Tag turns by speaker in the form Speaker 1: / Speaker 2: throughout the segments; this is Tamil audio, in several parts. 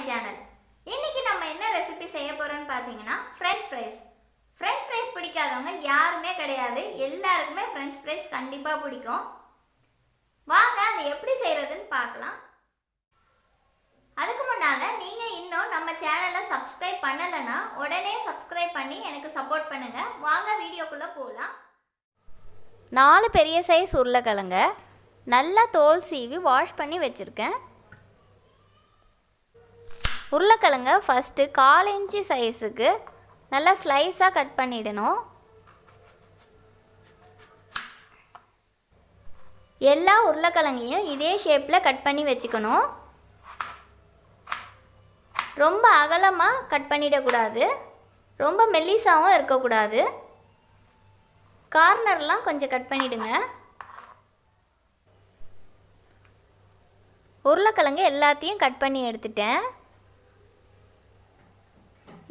Speaker 1: சேனல். இன்னைக்கு நம்ம என்ன ரெசிபி செய்ய போறோம்னு பாத்தீங்கன்னா French fries. French fries பிடிக்காதவங்க யாருமே கிடையாது. எல்லாருக்குமே French fries கண்டிப்பா பிடிக்கும். வாங்க அதை எப்படி செய்யறதுன்னு பார்க்கலாம். அதுக்கு முன்னால நீங்க இன்னும் நம்ம சேனலை சப்ஸ்கிரைப் பண்ணலனா உடனே சப்ஸ்கிரைப் பண்ணி எனக்கு சப்போர்ட் பண்ணுங்க. வாங்க வீடியோக்குள்ள போலாம். 4 பெரிய சைஸ் உருளைக்கிழங்க நல்லா தோல் சீவி வாஷ் பண்ணி வச்சிருக்கேன். உருளைக்கிழங்க ஃபஸ்ட்டு 1/4 இன்ச்சு சைஸுக்கு நல்லா ஸ்லைஸாக கட் பண்ணிடணும். எல்லா உருளைக்கிழங்கையும் இதே ஷேப்பில் கட் பண்ணி வச்சுக்கணும். ரொம்ப அகலமாக கட் பண்ணிடக்கூடாது, ரொம்ப மெல்லிசாகவும் இருக்கக்கூடாது. கார்னர்லாம் கொஞ்சம் கட் பண்ணிவிடுங்க. உருளைக்கிழங்கு எல்லாத்தையும் கட் பண்ணி எடுத்துட்டேன்.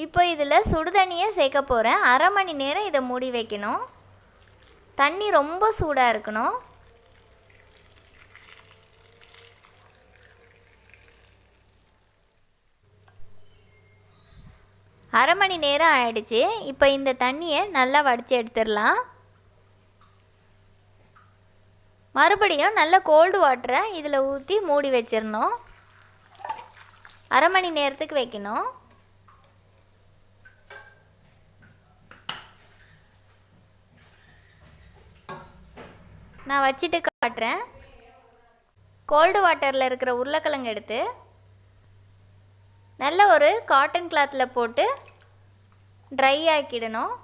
Speaker 1: இப்போ இதில் சுடுதண்ணியை சேர்க்க போகிறேன். 1/2 மணி நேரம் இதை மூடி வைக்கணும். தண்ணி ரொம்ப சூடாக இருக்கணும். அரை மணி நேரம் ஆயிடுச்சு. இப்போ இந்த தண்ணியை நல்லா வடித்து எடுத்துடலாம். மறுபடியும் நல்ல கோல்டு வாட்டரை இதில் ஊற்றி மூடி வச்சிடணும். 1/2 மணி நேரத்துக்கு வைக்கணும். நான் வச்சுட்டு காட்டுறேன். கோல்டு வாட்டரில் இருக்கிற உருளைக்கிழங்கு எடுத்து நல்ல ஒரு காட்டன் கிளாத்தில் போட்டு ட்ரை ஆக்கிடணும்.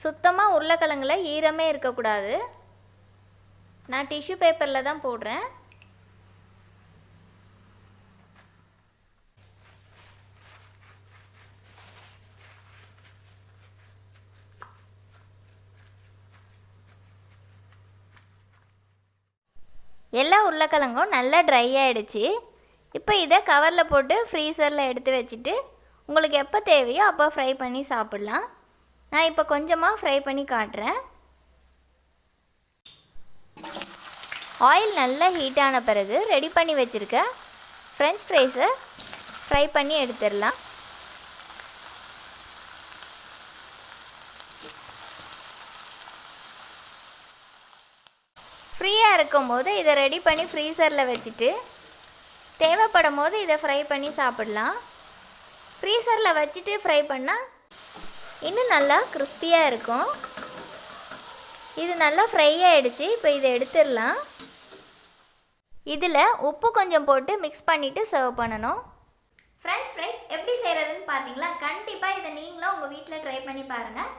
Speaker 1: சுத்தமாக உருளைக்கிழங்குல ஈரமே இருக்கக்கூடாது. நான் டிஷ்யூ பேப்பரில் தான் போடுறேன். எல்லா உருளைக்கிழங்கும் நல்லா ட்ரை ஆகிடுச்சு. இப்போ இதை கவரில் போட்டு ஃப்ரீசரில் எடுத்து வச்சுட்டு உங்களுக்கு எப்போ தேவையோ அப்போ ஃப்ரை பண்ணி சாப்பிட்லாம். நான் இப்போ கொஞ்சமாக ஃப்ரை பண்ணி காட்டுறேன். ஆயில் நல்லா ஹீட்டான பிறகு ரெடி பண்ணி வச்சுருக்க ஃப்ரெஞ்ச் ஃப்ரைஸை ஃப்ரை பண்ணி எடுத்துடலாம். ஃப்ரீயாக இருக்கும்போது இதை ரெடி பண்ணி ஃப்ரீசரில் வச்சுட்டு தேவைப்படும் போது இதை ஃப்ரை பண்ணி சாப்பிடலாம். ஃப்ரீசரில் வச்சுட்டு ஃப்ரை பண்ணால் இன்னும் நல்லா கிறிஸ்பியாக இருக்கும். இது நல்லா ஃப்ரை ஆகிடுச்சு. இப்போ இதை எடுத்துடலாம். இதில் உப்பு கொஞ்சம் போட்டு மிக்ஸ் பண்ணிவிட்டு சர்வ் பண்ணணும். ஃப்ரெஞ்ச் ஃப்ரைஸ் எப்படி செய்கிறதுன்னு பார்த்தீங்களா? கண்டிப்பாக இதை நீங்களும் உங்கள் வீட்டில் ட்ரை பண்ணி பாருங்கள்.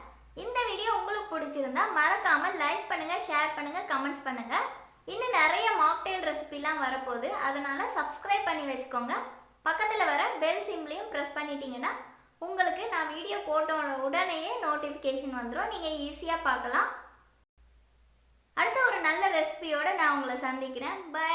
Speaker 1: இந்த வீடியோ உங்களுக்கு பிடிச்சிருந்தா மறக்காமல் லைக் பண்ணுங்கள், ஷேர் பண்ணுங்கள், கமெண்ட்ஸ் பண்ணுங்கள். இன்னும் நிறைய மாக்டெயில் ரெசிபிலாம் வரப்போகுது. அதனால் சப்ஸ்கிரைப் பண்ணி வச்சுக்கோங்க. பக்கத்தில் வர பெல் சிம்பிளையும் ப்ரெஸ் பண்ணிட்டீங்கன்னா உங்களுக்கு நான் வீடியோ போட்ட உடனேயே நோட்டிஃபிகேஷன் வந்துடும். நீங்கள் ஈஸியாக பார்க்கலாம். அடுத்த ஒரு நல்ல ரெசிபியோடு நான் உங்களை சந்திக்கிறேன். பை.